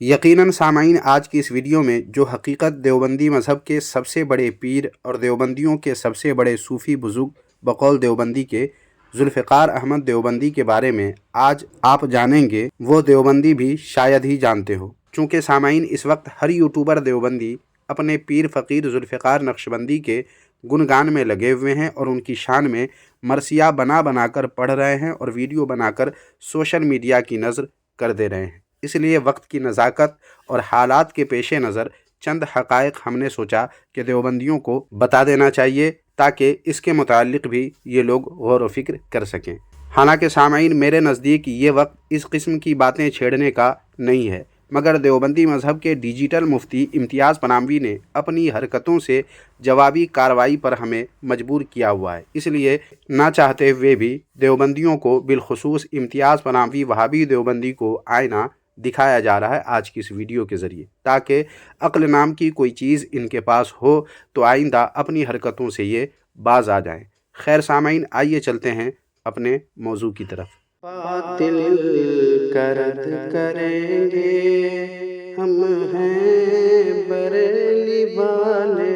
یقیناً سامعین، آج کی اس ویڈیو میں جو حقیقت دیوبندی مذہب کے سب سے بڑے پیر اور دیوبندیوں کے سب سے بڑے صوفی بزرگ بقول دیوبندی کے ذوالفقار احمد دیوبندی کے بارے میں آج آپ جانیں گے، وہ دیوبندی بھی شاید ہی جانتے ہو۔ چونکہ سامعین، اس وقت ہر یوٹیوبر دیوبندی اپنے پیر فقیر ذوالفقار نقشبندی کے گنگان میں لگے ہوئے ہیں اور ان کی شان میں مرثیہ بنا کر پڑھ رہے ہیں اور ویڈیو بنا کر سوشل میڈیا کی نظر کر دے رہے ہیں۔ اس لیے وقت کی نزاکت اور حالات کے پیش نظر چند حقائق ہم نے سوچا کہ دیوبندیوں کو بتا دینا چاہیے تاکہ اس کے متعلق بھی یہ لوگ غور و فکر کر سکیں۔ حالانکہ سامعین، میرے نزدیک یہ وقت اس قسم کی باتیں چھیڑنے کا نہیں ہے، مگر دیوبندی مذہب کے ڈیجیٹل مفتی امتیاز پناموی نے اپنی حرکتوں سے جوابی کارروائی پر ہمیں مجبور کیا ہوا ہے۔ اس لیے نہ چاہتے ہوئے بھی دیوبندیوں کو، بالخصوص امتیاز پناموی وہابی دیوبندی کو آئینہ دکھایا جا رہا ہے آج کی اس ویڈیو کے ذریعے، تاکہ عقل نام کی کوئی چیز ان کے پاس ہو تو آئندہ اپنی حرکتوں سے یہ باز آ جائیں۔ خیر سامعین، آئیے چلتے ہیں اپنے موضوع کی طرف۔ باطل کرد کریں گے ہم ہیں بریلی والے۔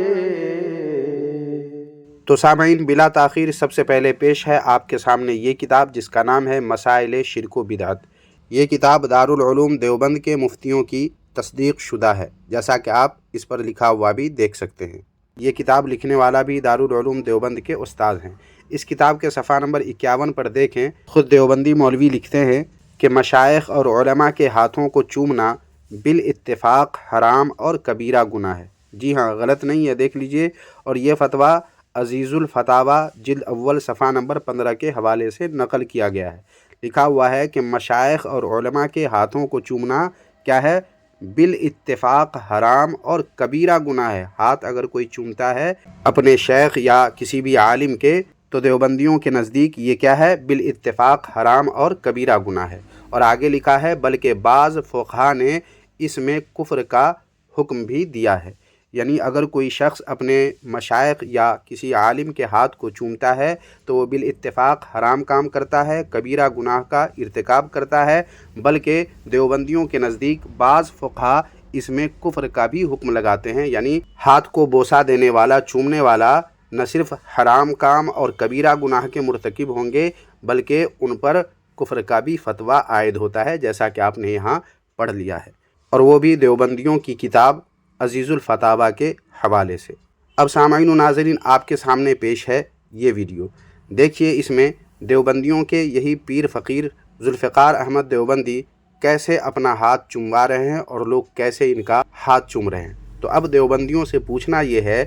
تو سامعین، بلا تاخیر سب سے پہلے پیش ہے آپ کے سامنے یہ کتاب، جس کا نام ہے مسائل شرک و بدعت۔ یہ کتاب دارالعلوم دیوبند کے مفتیوں کی تصدیق شدہ ہے، جیسا کہ آپ اس پر لکھا ہوا بھی دیکھ سکتے ہیں۔ یہ کتاب لکھنے والا بھی دارالعلوم دیوبند کے استاد ہیں۔ اس کتاب کے صفحہ نمبر 51 پر دیکھیں، خود دیوبندی مولوی لکھتے ہیں کہ مشائخ اور علماء کے ہاتھوں کو چومنا بالاتفاق حرام اور کبیرہ گناہ ہے۔ جی ہاں، غلط نہیں ہے، دیکھ لیجئے۔ اور یہ فتویٰ عزیز الفتاویٰ جلد اول صفحہ نمبر 15 کے حوالے سے نقل کیا گیا ہے۔ لکھا ہوا ہے کہ مشائخ اور علماء کے ہاتھوں کو چومنا کیا ہے؟ بالاتفاق حرام اور کبیرہ گناہ ہے۔ ہاتھ اگر کوئی چومتا ہے اپنے شیخ یا کسی بھی عالم کے، تو دیوبندیوں کے نزدیک یہ کیا ہے؟ بالاتفاق حرام اور کبیرہ گناہ ہے۔ اور آگے لکھا ہے بلکہ بعض فقہا نے اس میں کفر کا حکم بھی دیا ہے۔ یعنی اگر کوئی شخص اپنے مشائخ یا کسی عالم کے ہاتھ کو چومتا ہے تو وہ بالاتفاق حرام کام کرتا ہے، کبیرہ گناہ کا ارتکاب کرتا ہے، بلکہ دیوبندیوں کے نزدیک بعض فقہا اس میں کفر کا بھی حکم لگاتے ہیں۔ یعنی ہاتھ کو بوسہ دینے والا، چومنے والا نہ صرف حرام کام اور کبیرہ گناہ کے مرتکب ہوں گے، بلکہ ان پر کفر کا بھی فتویٰ عائد ہوتا ہے، جیسا کہ آپ نے یہاں پڑھ لیا ہے، اور وہ بھی دیوبندیوں کی کتاب عزیز الفتاویٰ کے حوالے سے۔ اب سامعین و ناظرین، آپ کے سامنے پیش ہے یہ ویڈیو، دیکھیے اس میں دیوبندیوں کے یہی پیر فقیر ذوالفقار احمد دیوبندی کیسے اپنا ہاتھ چوموا رہے ہیں اور لوگ کیسے ان کا ہاتھ چوم رہے ہیں۔ تو اب دیوبندیوں سے پوچھنا یہ ہے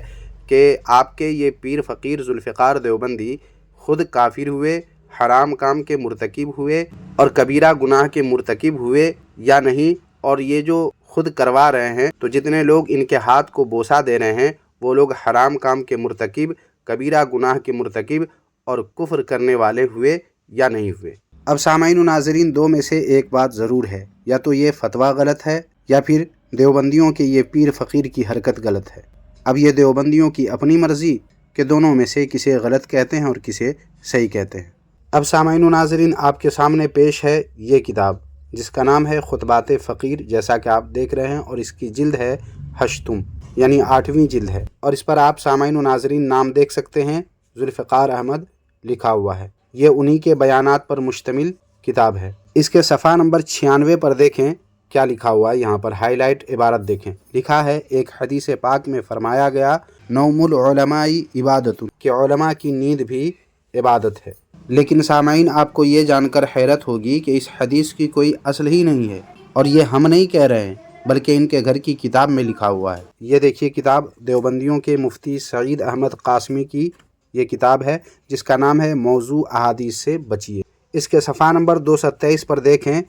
کہ آپ کے یہ پیر فقیر ذوالفقار دیوبندی خود کافر ہوئے، حرام کام کے مرتکب ہوئے اور کبیرہ گناہ کے مرتکب ہوئے یا نہیں؟ اور یہ جو خود کروا رہے ہیں، تو جتنے لوگ ان کے ہاتھ کو بوسہ دے رہے ہیں وہ لوگ حرام کام کے مرتکب، کبیرہ گناہ کے مرتکب اور کفر کرنے والے ہوئے یا نہیں ہوئے؟ اب سامعین و ناظرین، دو میں سے ایک بات ضرور ہے، یا تو یہ فتویٰ غلط ہے یا پھر دیوبندیوں کے یہ پیر فقیر کی حرکت غلط ہے۔ اب یہ دیوبندیوں کی اپنی مرضی کہ دونوں میں سے کسے غلط کہتے ہیں اور کسے صحیح کہتے ہیں۔ اب سامعین و ناظرین، آپ کے سامنے پیش ہے یہ کتاب، جس کا نام ہے خطبات فقیر، جیسا کہ آپ دیکھ رہے ہیں، اور اس کی جلد ہے 8، یعنی 8ویں جلد ہے، اور اس پر آپ سامعین و ناظرین نام دیکھ سکتے ہیں، ذوالفقار احمد لکھا ہوا ہے۔ یہ انہی کے بیانات پر مشتمل کتاب ہے۔ اس کے صفحہ نمبر 96 پر دیکھیں کیا لکھا ہوا ہے، یہاں پر ہائی لائٹ عبارت دیکھیں، لکھا ہے ایک حدیث پاک میں فرمایا گیا نوم العلماء عبادت، کہ علماء کی نیند بھی عبادت ہے۔ لیکن سامعین، آپ کو یہ جان کر حیرت ہوگی کہ اس حدیث کی کوئی اصل ہی نہیں ہے، اور یہ ہم نہیں کہہ رہے ہیں بلکہ ان کے گھر کی کتاب میں لکھا ہوا ہے۔ یہ دیکھیے کتاب دیوبندیوں کے مفتی سعید احمد قاسمی کی یہ کتاب ہے، جس کا نام ہے موضوع احادیث سے بچیے۔ اس کے صفحہ نمبر 227 پر دیکھیں،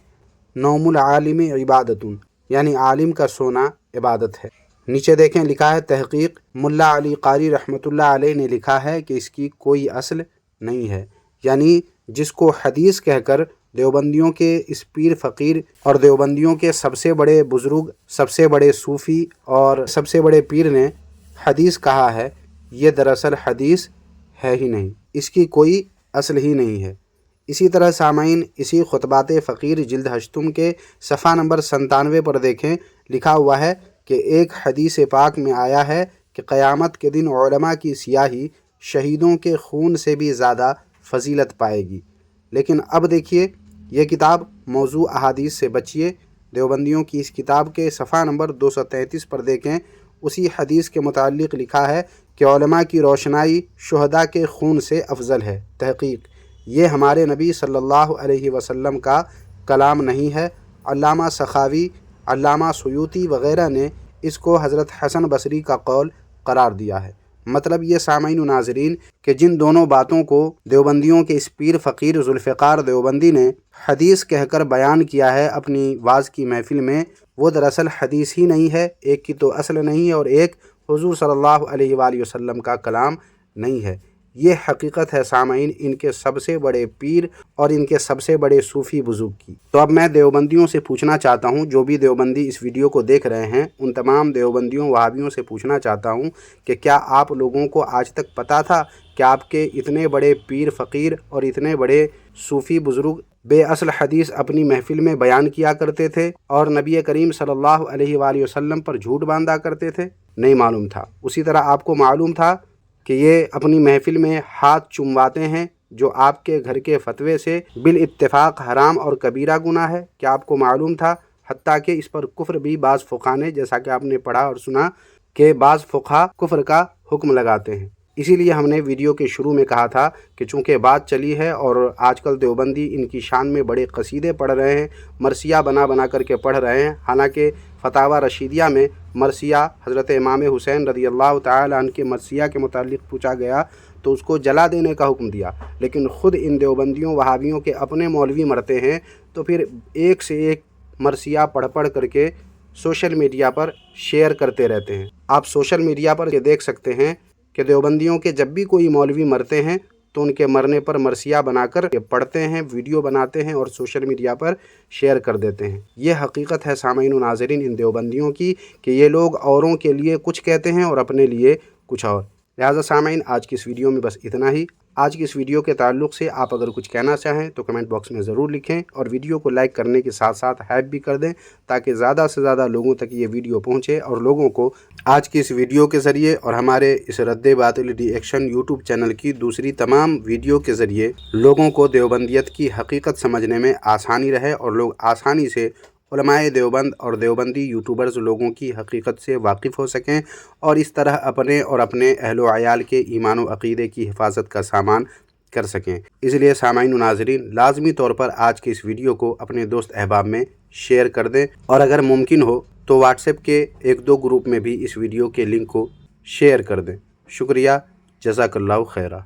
نوم العالم عبادت، یعنی عالم کا سونا عبادت ہے۔ نیچے دیکھیں لکھا ہے تحقیق ملا علی قاری رحمۃ اللہ علیہ نے لکھا ہے کہ اس کی کوئی اصل نہیں ہے، یعنی جس کو حدیث کہہ کر دیوبندیوں کے اس پیر فقیر اور دیوبندیوں کے سب سے بڑے بزرگ، سب سے بڑے صوفی اور سب سے بڑے پیر نے حدیث کہا ہے، یہ دراصل حدیث ہے ہی نہیں، اس کی کوئی اصل ہی نہیں ہے۔ اسی طرح سامعین اسی خطبات فقیر جلد 8 کے صفحہ نمبر 97 پر دیکھیں، لکھا ہوا ہے کہ ایک حدیث پاک میں آیا ہے کہ قیامت کے دن علماء کی سیاہی شہیدوں کے خون سے بھی زیادہ فضیلت پائے گی۔ لیکن اب دیکھیے یہ کتاب موضوع احادیث سے بچیے، دیوبندیوں کی اس کتاب کے صفحہ نمبر 233 پر دیکھیں، اسی حدیث کے متعلق لکھا ہے کہ علماء کی روشنائی شہداء کے خون سے افضل ہے۔ تحقیق یہ ہمارے نبی صلی اللہ علیہ وسلم کا کلام نہیں ہے۔ علامہ سخاوی، علامہ سیوطی وغیرہ نے اس کو حضرت حسن بصری کا قول قرار دیا ہے۔ مطلب یہ سامعین و ناظرین کہ جن دونوں باتوں کو دیوبندیوں کے اس پیر فقیر ذوالفقار دیوبندی نے حدیث کہہ کر بیان کیا ہے اپنی واز کی محفل میں، وہ دراصل حدیث ہی نہیں ہے، ایک کی تو اصل نہیں ہے اور ایک حضور صلی اللہ علیہ وآلہ وسلم کا کلام نہیں ہے۔ یہ حقیقت ہے سامعین ان کے سب سے بڑے پیر اور ان کے سب سے بڑے صوفی بزرگ کی۔ تو اب میں دیوبندیوں سے پوچھنا چاہتا ہوں، جو بھی دیوبندی اس ویڈیو کو دیکھ رہے ہیں ان تمام دیوبندیوں وہابیوں سے پوچھنا چاہتا ہوں کہ کیا آپ لوگوں کو آج تک پتہ تھا کہ آپ کے اتنے بڑے پیر فقیر اور اتنے بڑے صوفی بزرگ بے اصل حدیث اپنی محفل میں بیان کیا کرتے تھے اور نبی کریم صلی اللہ علیہ وآلہ وسلم پر جھوٹ باندھا کرتے تھے؟ نہیں معلوم تھا۔ اسی طرح آپ کو معلوم تھا کہ یہ اپنی محفل میں ہاتھ چمواتے ہیں جو آپ کے گھر کے فتوے سے بالاتفاق حرام اور کبیرہ گناہ ہے؟ کیا آپ کو معلوم تھا؟ حتیٰ کہ اس پر کفر بھی بعض فقہا نے، جیسا کہ آپ نے پڑھا اور سنا کہ بعض فقہا کفر کا حکم لگاتے ہیں۔ اسی لیے ہم نے ویڈیو کے شروع میں کہا تھا کہ چونکہ بات چلی ہے اور آج کل دیوبندی ان کی شان میں بڑے قصیدے پڑھ رہے ہیں، مرثیہ بنا بنا کر کے پڑھ رہے ہیں، حالانکہ فتاوی رشیدیہ میں مرثیہ حضرت امام حسین رضی اللہ تعالی عنہ کے مرثیہ کے متعلق پوچھا گیا تو اس کو جلا دینے کا حکم دیا، لیکن خود ان دیوبندیوں وہابیوں کے اپنے مولوی مرتے ہیں تو پھر ایک سے ایک مرثیہ پڑھ پڑھ کر کے سوشل میڈیا پر شیئر کرتے رہتے ہیں۔ آپ سوشل میڈیا پر یہ دیکھ سکتے ہیں کہ دیوبندیوں کے جب بھی کوئی مولوی مرتے ہیں تو ان کے مرنے پر مرثیہ بنا کر پڑھتے ہیں، ویڈیو بناتے ہیں اور سوشل میڈیا پر شیئر کر دیتے ہیں۔ یہ حقیقت ہے سامعین و ناظرین ان دیوبندیوں کی کہ یہ لوگ اوروں کے لیے کچھ کہتے ہیں اور اپنے لیے کچھ اور۔ لہٰذا سامعین آج کی اس ویڈیو میں بس اتنا ہی۔ آج کی اس ویڈیو کے تعلق سے آپ اگر کچھ کہنا چاہیں تو کمنٹ باکس میں ضرور لکھیں اور ویڈیو کو لائک کرنے کے ساتھ ساتھ ہائپ بھی کر دیں تاکہ زیادہ سے زیادہ لوگوں تک یہ ویڈیو پہنچے اور لوگوں کو آج کی اس ویڈیو کے ذریعے اور ہمارے اس رد باطل ری ایکشن یوٹیوب چینل کی دوسری تمام ویڈیو کے ذریعے لوگوں کو دیوبندیت کی حقیقت سمجھنے میں آسانی رہے اور لوگ آسانی سے علماء دیوبند اور دیوبندی یوٹیوبرز لوگوں کی حقیقت سے واقف ہو سکیں اور اس طرح اپنے اور اپنے اہل و عیال کے ایمان و عقیدے کی حفاظت کا سامان کر سکیں۔ اس لیے سامعین و ناظرین لازمی طور پر آج کے اس ویڈیو کو اپنے دوست احباب میں شیئر کر دیں اور اگر ممکن ہو تو واٹس ایپ کے 1-2 گروپ میں بھی اس ویڈیو کے لنک کو شیئر کر دیں۔ شکریہ، جزاک اللہ خیرہ۔